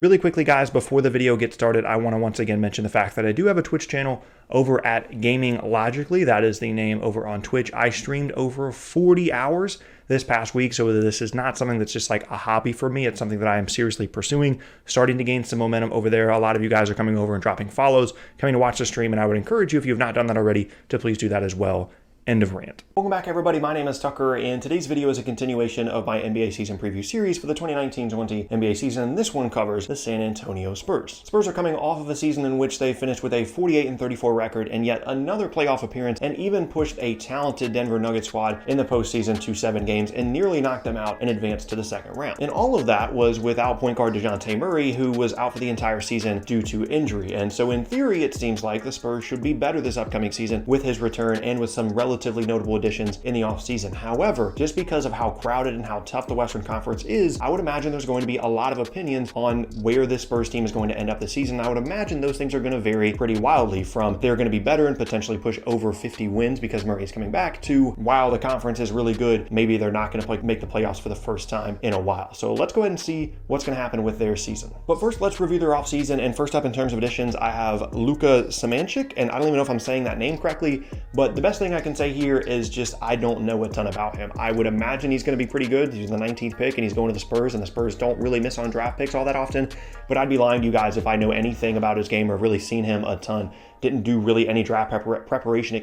Really quickly, guys, before the video gets started, I want to once again mention the fact that I do have a Twitch channel over at Gaming Logically. That is the name over on Twitch. I streamed over 40 hours this past week, so this is not something that's just like a hobby for me. It's something that I am seriously pursuing, starting to gain some momentum over there. A lot of you guys are coming over and dropping follows, coming to watch the stream, and I would encourage you, if you have not done that already, to please do that as well. End of rant. Welcome back, everybody. My name is Tucker, and today's video is a continuation of my NBA season preview series for the 2019-20 NBA season. This one covers the San Antonio Spurs. Spurs are coming off of a season in which they finished with a 48-34 record and yet another playoff appearance, and even pushed a talented Denver Nuggets squad in the postseason to 7 games and nearly knocked them out and advanced to the second round. And all of that was without point guard DeJounte Murray, who was out for the entire season due to injury. And so in theory, it seems like the Spurs should be better this upcoming season with his return and with some relatively notable additions in the offseason. However, just because of how crowded and how tough the Western Conference is, I would imagine there's going to be a lot of opinions on where this Spurs team is going to end up this season. I would imagine those things are going to vary pretty wildly, from they're going to be better and potentially push over 50 wins because Murray is coming back, to while the conference is really good, maybe they're not going to make the playoffs for the first time in a while. So let's go ahead and see what's going to happen with their season. But first, let's review their offseason. And first up, in terms of additions, I have Luka Samanic, and I don't even know if I'm saying that name correctly, but the best thing I can say here is just I don't know a ton about him. I would imagine he's going to be pretty good. He's the 19th pick and he's going to the Spurs, and the Spurs don't really miss on draft picks all that often, but I'd be lying to you guys if I know anything about his game or really seen him a ton. Didn't do really any draft preparation,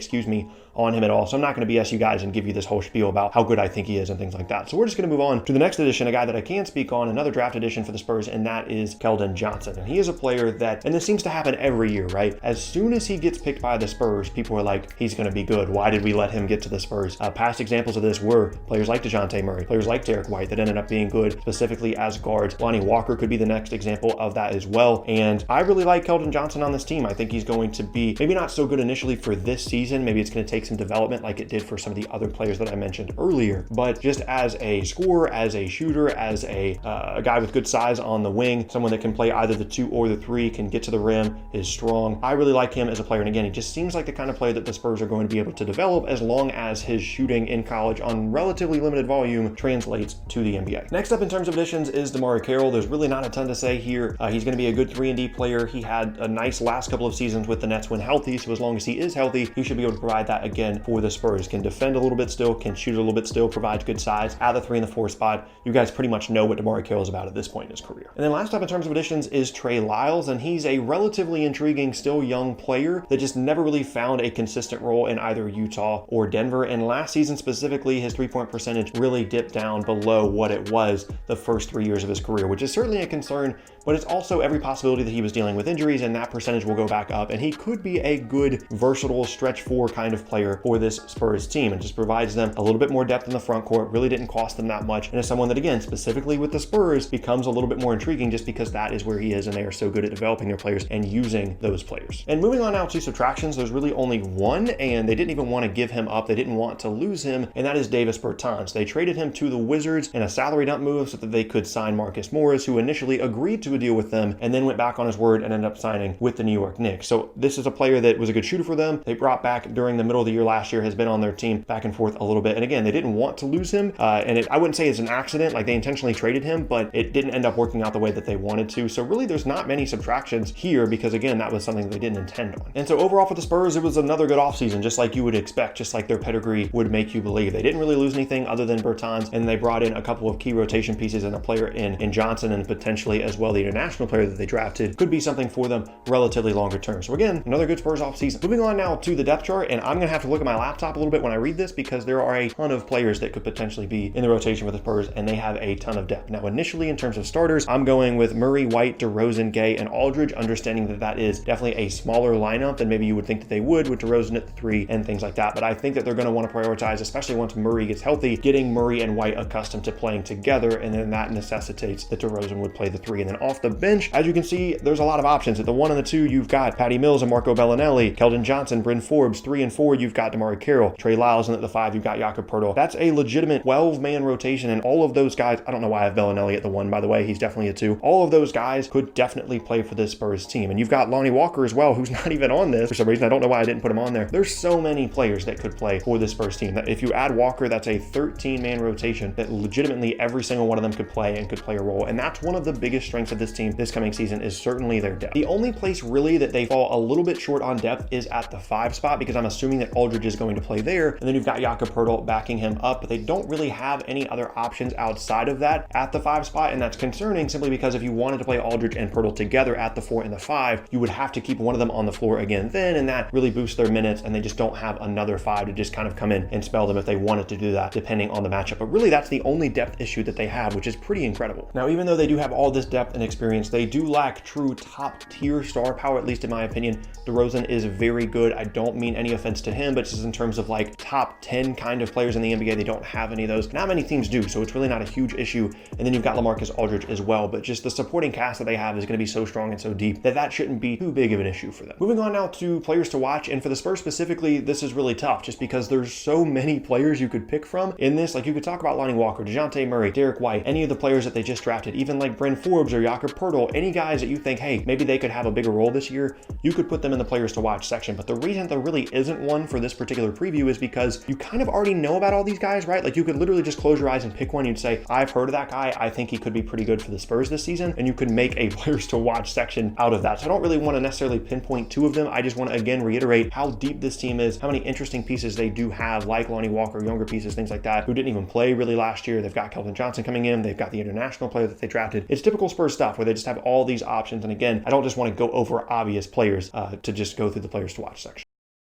on him at all. So I'm not going to BS you guys and give you this whole spiel about how good I think he is and things like that. So we're just going to move on to the next addition, a guy that I can speak on, another draft addition for the Spurs, and that is Keldon Johnson. And he is a player that, and this seems to happen every year, right? As soon as he gets picked by the Spurs, people are like, he's going to be good. Why did we let him get to the Spurs? Past examples of this were players like DeJounte Murray, players like Derek White that ended up being good, specifically as guards. Lonnie Walker could be the next example of that as well. And I really like Keldon Johnson on this team. I think he's going to be maybe not so good initially for this season. Maybe it's going to take some development like it did for some of the other players that I mentioned earlier. But just as a scorer, as a shooter, as a guy with good size on the wing, someone that can play either the 2 or the 3, can get to the rim, is strong. I really like him as a player. And again, he just seems like the kind of player that the Spurs are going to be able to develop as long as his shooting in college on relatively limited volume translates to the NBA. Next up in terms of additions is DeMarre Carroll. There's really not a ton to say here. He's going to be a good 3-and-D player. He had a nice last couple of seasons with the Nets when healthy, so as long as he is healthy, he should be able to provide that again for the Spurs. Can defend a little bit still, can shoot a little bit still, provides good size at the 3 and the 4 spot. You guys pretty much know what DeMarre Carroll is about at this point in his career. And then last up in terms of additions is Trey Lyles, and he's a relatively intriguing, still young player that just never really found a consistent role in either Utah or Denver. And last season specifically, his 3-point percentage really dipped down below what it was the first 3 years of his career, which is certainly a concern, but it's also every possibility that he was dealing with injuries and that percentage will go back up, and he could be a good, versatile stretch 4 kind of player for this Spurs team, and just provides them a little bit more depth in the front court. Really didn't cost them that much, and is someone that, again, specifically with the Spurs, becomes a little bit more intriguing just because that is where he is, and they are so good at developing their players and using those players. And moving on now to subtractions, there's really only one, and they didn't even want to give him up. They didn't want to lose him, and that is Davis Bertans. They traded him to the Wizards in a salary dump move so that they could sign Marcus Morris, who initially agreed to a deal with them and then went back on his word and ended up signing with the New York Knicks. So this is a player that was a good shooter for them. They brought back during the middle of the year last year, has been on their team back and forth a little bit. And again, they didn't want to lose him. I wouldn't say it's an accident, like they intentionally traded him, but it didn't end up working out the way that they wanted to. So really there's not many subtractions here because again, that was something they didn't intend on. And so overall for the Spurs, it was another good offseason, just like you would expect, just like their pedigree would make you believe. They didn't really lose anything other than Bertans, and they brought in a couple of key rotation pieces and a player in Johnson, and potentially as well the international player that they drafted could be something for them relatively longer term. So again, another good Spurs offseason. Moving on now to the depth chart, and I'm going to have to look at my laptop a little bit when I read this because there are a ton of players that could potentially be in the rotation with the Spurs, and they have a ton of depth. Now, initially in terms of starters, I'm going with Murray, White, DeRozan, Gay, and Aldridge, understanding that that is definitely a smaller lineup than maybe you would think that they would with DeRozan at the 3 and things like that. But I think that they're going to want to prioritize, especially once Murray gets healthy, getting Murray and White accustomed to playing together, and then that necessitates that DeRozan would play the 3. And then off the bench, as you can see, there's a lot of options. At the 1 and the 2, you've got Patty Mills and Marco Bellinelli, Keldon Johnson, Bryn Forbes. 3 and 4, you've got DeMarre Carroll, Trey Lyles, and at the 5, you've got Jakob Poeltl. That's a legitimate 12-man rotation, and all of those guys, I don't know why I have Bellinelli at the 1, by the way, he's definitely a 2. All of those guys could definitely play for this Spurs team. And you've got Lonnie Walker as well, who's not even on this for some reason. I don't know why I didn't put him on there. There's so many players that could play for this Spurs team that if you add Walker, that's a 13-man rotation that legitimately every single one of them could play and could play a role. And that's one of the biggest strengths of of this team this coming season is certainly their depth. The only place really that they fall a little bit short on depth is at the 5 spot, because I'm assuming that Aldridge is going to play there, and then you've got Jakob Poeltl backing him up, but they don't really have any other options outside of that at the 5 spot, and that's concerning simply because if you wanted to play Aldridge and Poeltl together at the 4 and the 5, you would have to keep one of them on the floor again then, and that really boosts their minutes, and they just don't have another 5 to just kind of come in and spell them if they wanted to do that, depending on the matchup. But really, that's the only depth issue that they have, which is pretty incredible. Now, even though they do have all this depth and experience, they do lack true top-tier star power, at least in my opinion. DeRozan is very good. I don't mean any offense to him, but just in terms of like top 10 kind of players in the NBA, they don't have any of those. Not many teams do, so it's really not a huge issue. And then you've got LaMarcus Aldridge as well, but just the supporting cast that they have is going to be so strong and so deep that that shouldn't be too big of an issue for them. Moving on now to players to watch, and for the Spurs specifically, this is really tough just because there's so many players you could pick from in this. Like, you could talk about Lonnie Walker, DeJounte Murray, Derek White, any of the players that they just drafted, even like Bryn Forbes or Jakob Poeltl, any guys that you think, hey, maybe they could have a bigger role this year, you could put them in the players to watch section. But the reason there really isn't one for this particular preview is because you kind of already know about all these guys, right? Like, you could literally just close your eyes and pick one. You'd say, I've heard of that guy. I think he could be pretty good for the Spurs this season. And you could make a players to watch section out of that. So I don't really want to necessarily pinpoint 2 of them. I just want to, again, reiterate how deep this team is, how many interesting pieces they do have, like Lonnie Walker, younger pieces, things like that, who didn't even play really last year. They've got Keldon Johnson coming in. They've got the international player that they drafted. It's typical Spurs stuff where they just have all these options. And again, I don't just want to go over obvious players to just go through the players to watch section.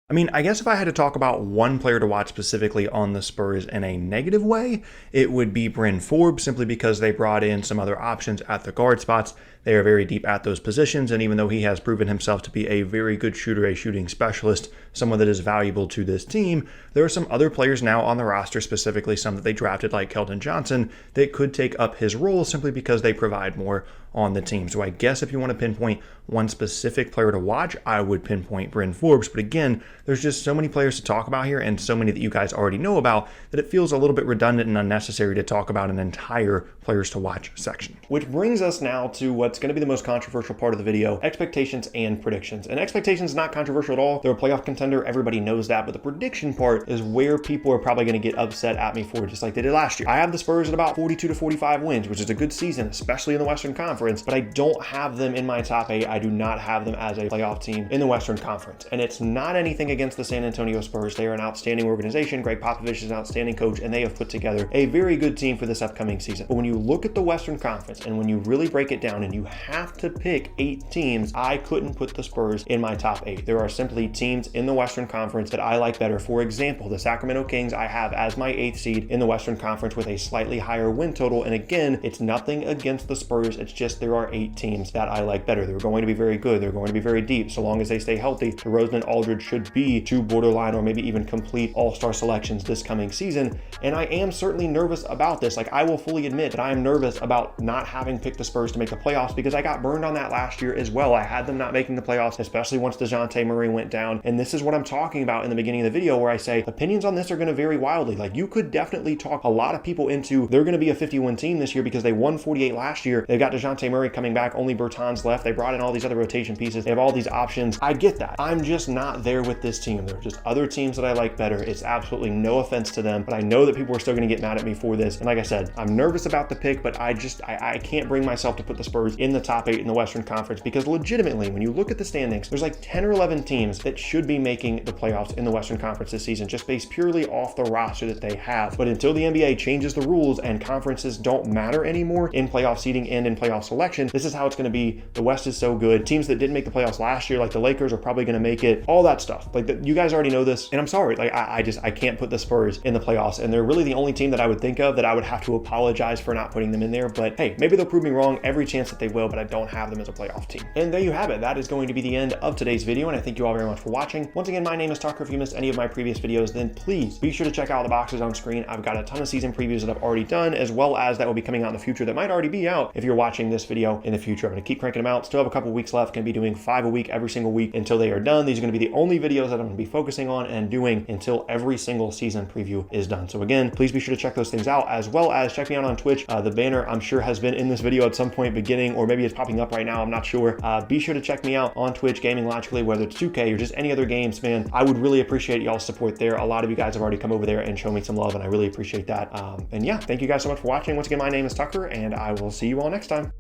I mean, I guess if I had to talk about one player to watch specifically on the Spurs in a negative way, it would be Bryn Forbes, simply because they brought in some other options at the guard spots. They are very deep at those positions, and even though he has proven himself to be a very good shooter, a shooting specialist, someone that is valuable to this team, there are some other players now on the roster, specifically some that they drafted like Keldon Johnson, that could take up his role simply because they provide more on the team. So I guess if you want to pinpoint one specific player to watch, I would pinpoint Bryn Forbes. But again, there's just so many players to talk about here and so many that you guys already know about that it feels a little bit redundant and unnecessary to talk about an entire players to watch section. Which brings us now to what's going to be the most controversial part of the video, expectations and predictions. And expectations is not controversial at all. They're a playoff contender. Everybody knows that. But the prediction part is where people are probably going to get upset at me for, just like they did last year. I have the Spurs at about 42 to 45 wins, which is a good season, especially in the Western Conference, but I don't have them in my top 8. I do not have them as a playoff team in the Western Conference. And it's not anything against the San Antonio Spurs. They are an outstanding organization. Greg Popovich is an outstanding coach, and they have put together a very good team for this upcoming season. But when you look at the Western Conference and when you really break it down and you have to pick 8 teams, I couldn't put the Spurs in my top 8. There are simply teams in the Western Conference that I like better. For example, the Sacramento Kings I have as my 8th seed in the Western Conference with a slightly higher win total. And again, it's nothing against the Spurs. It's just there are 8 teams that I like better. They're going to be very good. They're going to be very deep. So long as they stay healthy, DeRozan and Aldridge should be 2 borderline or maybe even complete all-star selections this coming season. And I am certainly nervous about this. Like, I will fully admit that I am nervous about not having picked the Spurs to make the playoffs because I got burned on that last year as well. I had them not making the playoffs, especially once DeJounte Murray went down. And this is what I'm talking about in the beginning of the video, where I say opinions on this are going to vary wildly. Like, you could definitely talk a lot of people into they're going to be a 51 team this year because they won 48 last year. They've got DeJounte Murray coming back, only Bertans left. They brought in all these other rotation pieces. They have all these options. I get that. I'm just not there with this team. There are just other teams that I like better. It's absolutely no offense to them, but I know that people are still going to get mad at me for this. And like I said, I'm nervous about the pick, but I can't bring myself to put the Spurs in the top 8 in the Western Conference because legitimately, when you look at the standings, there's like 10 or 11 teams that should be making the playoffs in the Western Conference this season, just based purely off the roster that they have. But until the NBA changes the rules and conferences don't matter anymore in playoff seeding and in playoff selection, this is how it's going to be. The West is so good. Teams that didn't make the playoffs last year, like the Lakers, are probably going to make it. All that stuff. Like, you guys already know this, and I'm sorry. Like, I can't put the Spurs in the playoffs, and they're really the only team that I would think of that I would have to apologize for not putting them in there. But hey, maybe they'll prove me wrong. Every chance that they will, but I don't have them as a playoff team. And there you have it. That is going to be the end of today's video, and I thank you all very much for watching. Once again, my name is Tucker. If you missed any of my previous videos, then please be sure to check out the boxes on screen. I've got a ton of season previews that I've already done, as well as that will be coming out in the future that might already be out if you're watching this video in the future. I'm going to keep cranking them out. Still have a couple weeks left. Going to be doing 5 a week every single week until they are done. These are going to be the only videos that I'm going to be focusing on and doing until every single season preview is done. So again, please be sure to check those things out, as well as check me out on Twitch. The banner, I'm sure, has been in this video at some point beginning, or maybe it's popping up right now. I'm not sure. Be sure to check me out on Twitch, Gaming Logically, whether it's 2K or just any other games, man. I would really appreciate y'all's support there. A lot of you guys have already come over there and shown me some love, and I really appreciate that. And yeah, thank you guys so much for watching. Once again, my name is Tucker, and I will see you all next time.